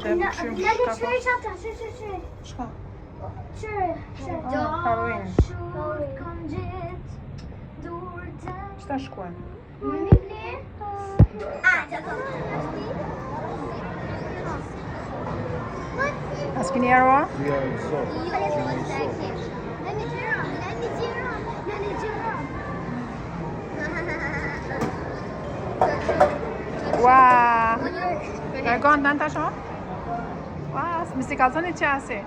të shumë shka po. Shka? Halloween. Qëta shkuen? A s'kini arua? Wow! Largon të në të shumë? Wow, mi si kalzoni qasi.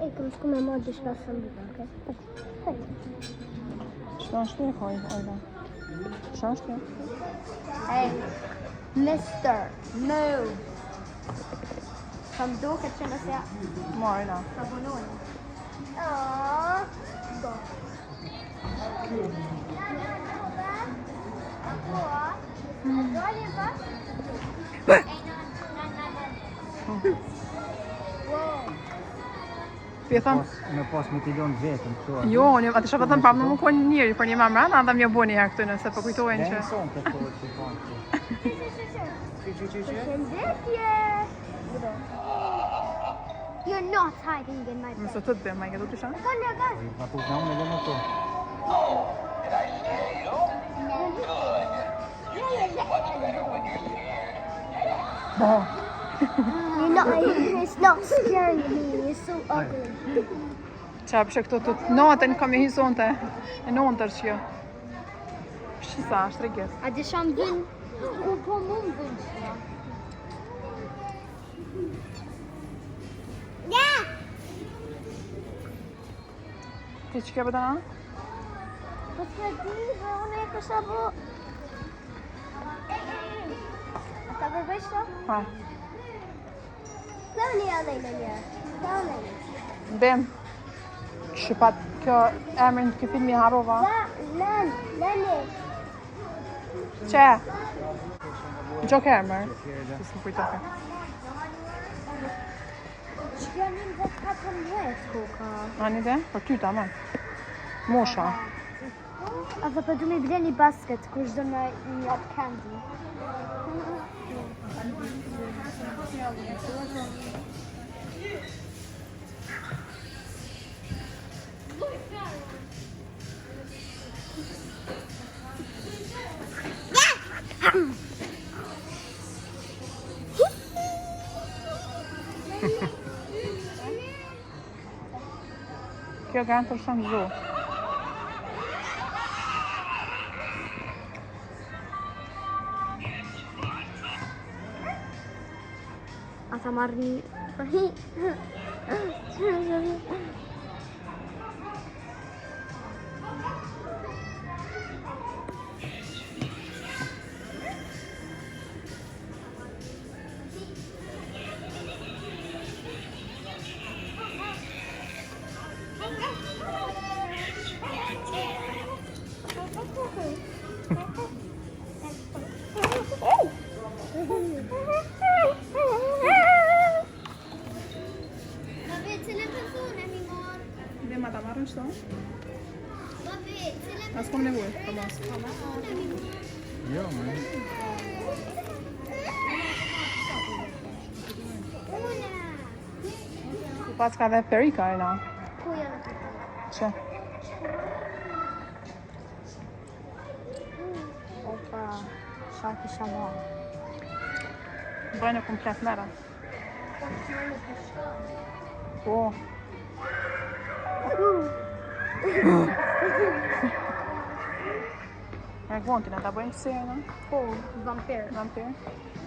E kom shku me mod diçka shëmbë, okay? Shto është të e kojë, ojda? Shto është të? Hey, Mr. Move. Kam duket që nëse Mojda. sa punojnë. Aww. Do. Pi e thëmë? Me pas me t'i lonë vetëm këtu. Jo, atë shë pëtëm pamë në më konë njëri, për një ma mrena, dhe mjë bu një herë këtu nëse për kujtojnë që... Ne nëson të kohë që kanë këtu. Përshëndetje. You're not hiding in my bed. Nëse të të dhe, ma i këtë të shanë? Go. Ma tu në unë e në këtu. Bo! It's not scaring me. It's so ugly. Qa përshë këto të natën kam e hisonte, e nëntër që jo. Shqisa, është regjes. A di sham vin? U po mund vin që. Ti që ke bëta na? Po s'ka di, dhe unë e kësha bu. A ta përbëjsh to? Ha. Lani alejnë një. Lani. Dem. Shqipat, kjo emrin të këpit mi harova. Lani. Që? Joker, mërë. Tisë më kujtoke. Që janë 14 koka. Ani dhe? Për ty ta, man. Mosha. A dhe për du me bile një basket, kush do me një up candy. Kjo kanë të shumë zo. A ta marrë një... Dhe ma ta marrën qëto? As kom nevoj, për mos. Jo, me. Ku pas ka dhe perika e na. Ku janë të të? Që? Opa, shaki shamon. Bëjnë komplet mera. Po. E gëvontin, ata bëjnë kësi e në? Po, vampir. Vampir?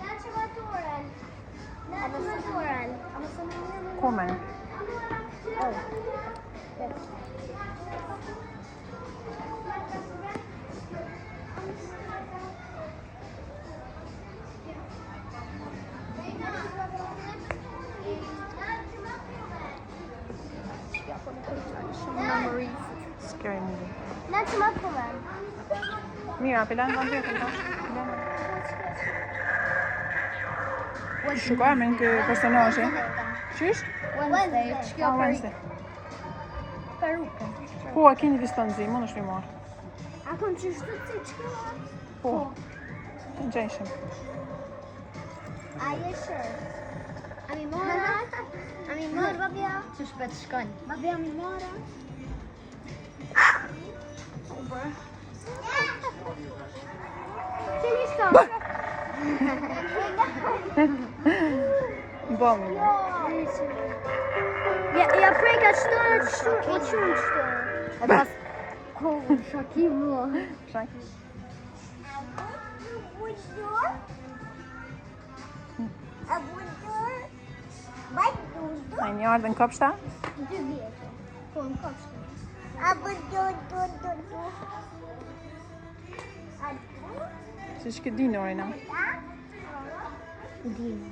Në që vaturen. Në që vaturen. Kome? Oh. Scary movie. Në që vaturen. Mira, pilan vampir të tash. Shukaj me në kë personazhe. Qysh? Wednesday. Wednesday. Peruke. Po, a keni vistonzi, mund është një marë. A kom që shtu të qëka? Po, të gjejshëm. Are you sure? A mi mora? A mi mora, babja? Që shpet shkojnë. Babja, mi mora? Që një shto? Bëmë. Ja preka shto, o qunë shto. E pas Ko, shakimu. Shaj. A një ardhe në kopshta? 2 vjetë. Po, në kopshtë. Që shke dinë orina? Dino.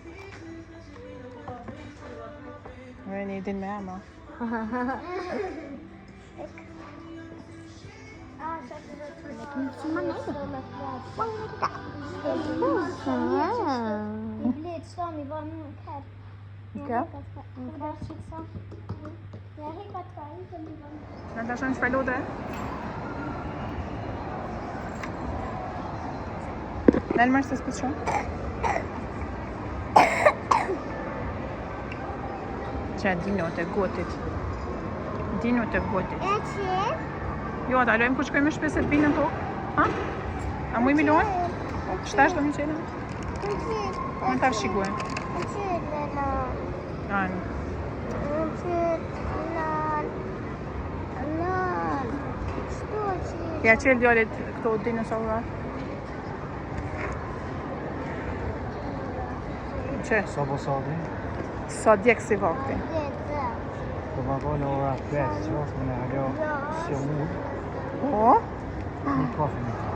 Orina i din me emra. Në të shënë që lote? Në mërë se s'pët shumë? Që dinot e gotit. Dinot e gotit. Jo, ta lojmë ku shkojmë me shpeset vinë në tokë? Ha? A mu i milojnë? Shtash do mi qenë? Në ta shikujë. Anë. Ja qelë djallit këto dinosaurat? Që? Sa po sadi? Sa djekë si vakti. Po ma konë ora 5, që është më në hallo si mu, O? një kafe në ta.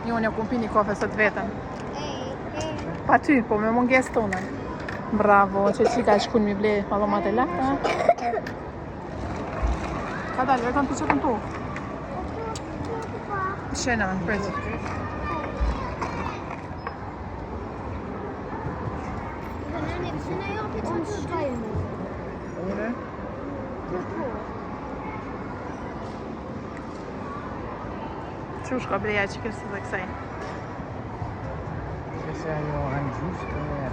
Jo, një kum pi një kafe sot vetën. Pa ty, po me munges tonën. Bravo, që qika shkun mi ble palomat e lakta. Ka dalë, vetën të qëtën tu. Shena, në prezë. Ure? Që shka bleja që kërës dhe kësaj? Që se ajo hanë gjusë të e...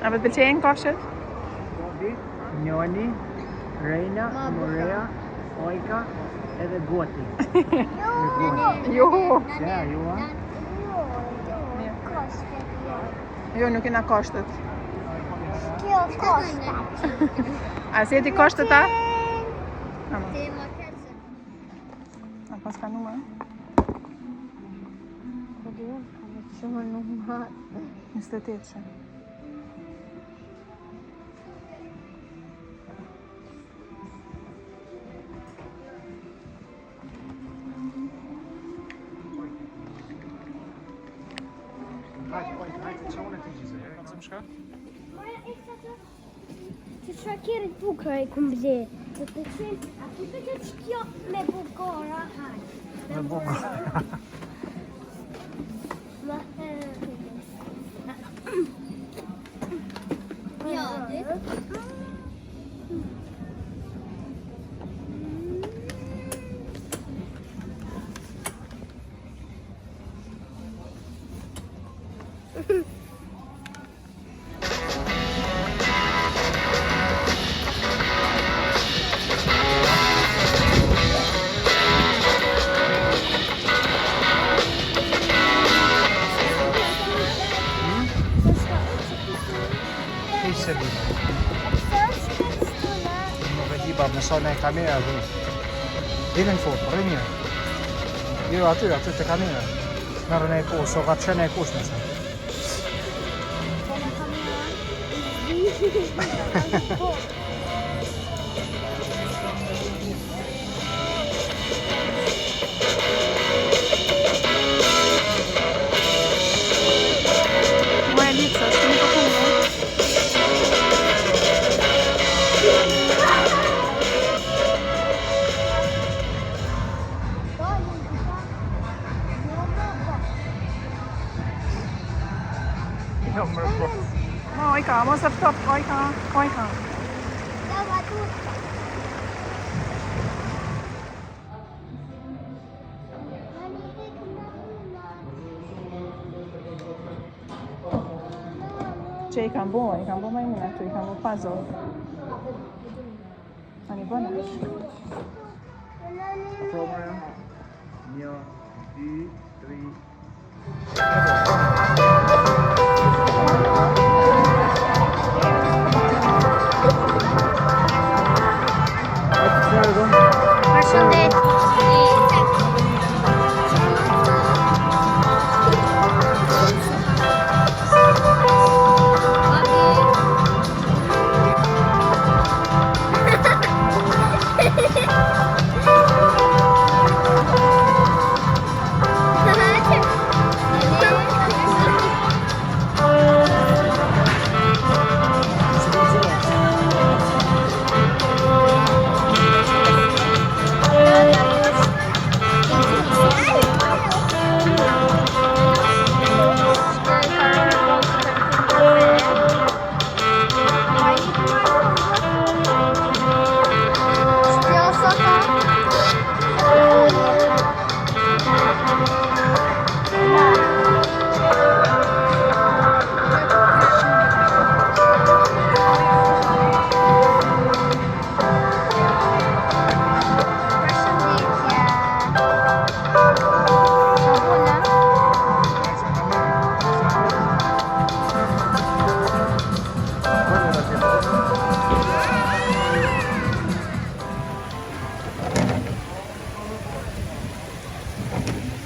A vetë pëlqejnë kafshët? Njoni, Reina, Morea, Ojka edhe Goti. Jo! Se ajo, a? Jo, nuk e na kashtet. Kjo koshtat. A si e ti kashtet ta? Ama, Te më kërëse. a pas ka numër? Po di unë, ka me shumë numër. 28 që. Hajde, që unë e ti gjizë, e? Ka të më shka? Që shakirë të bukra i kumë ble. Të të qenë, a të të që kjo me bukora, hajde. Me bukur. Ma Jo, dit. Se di. Nuk e di bab, në sa në kamera dhe. Dile në foto, rrë mirë. Jo, aty të kamera. Merë në e kush, o ka të qenë e kush në shumë. Moja lica, që një po punë. Jo, më rëpo. Oj ka, mos e ftop, oj ka. Dava tutto. Që i kam bo majmuna këtu, i kam bo puzzle. Ani bëna. Program. 1, 2, 3.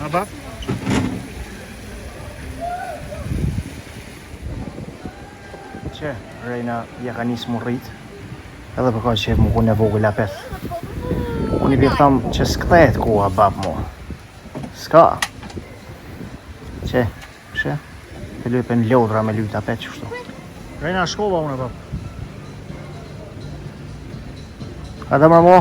Aba? Që, Rejna ja ka nisë mu rrit, edhe përka që mu ku në vogël apet. Unë i bje thamë që s'kthehet koha bab mu. S'ka. Që, të lypen lodra me lyt apet qështu. Rejna shkova unë bab. Ka të mërmo?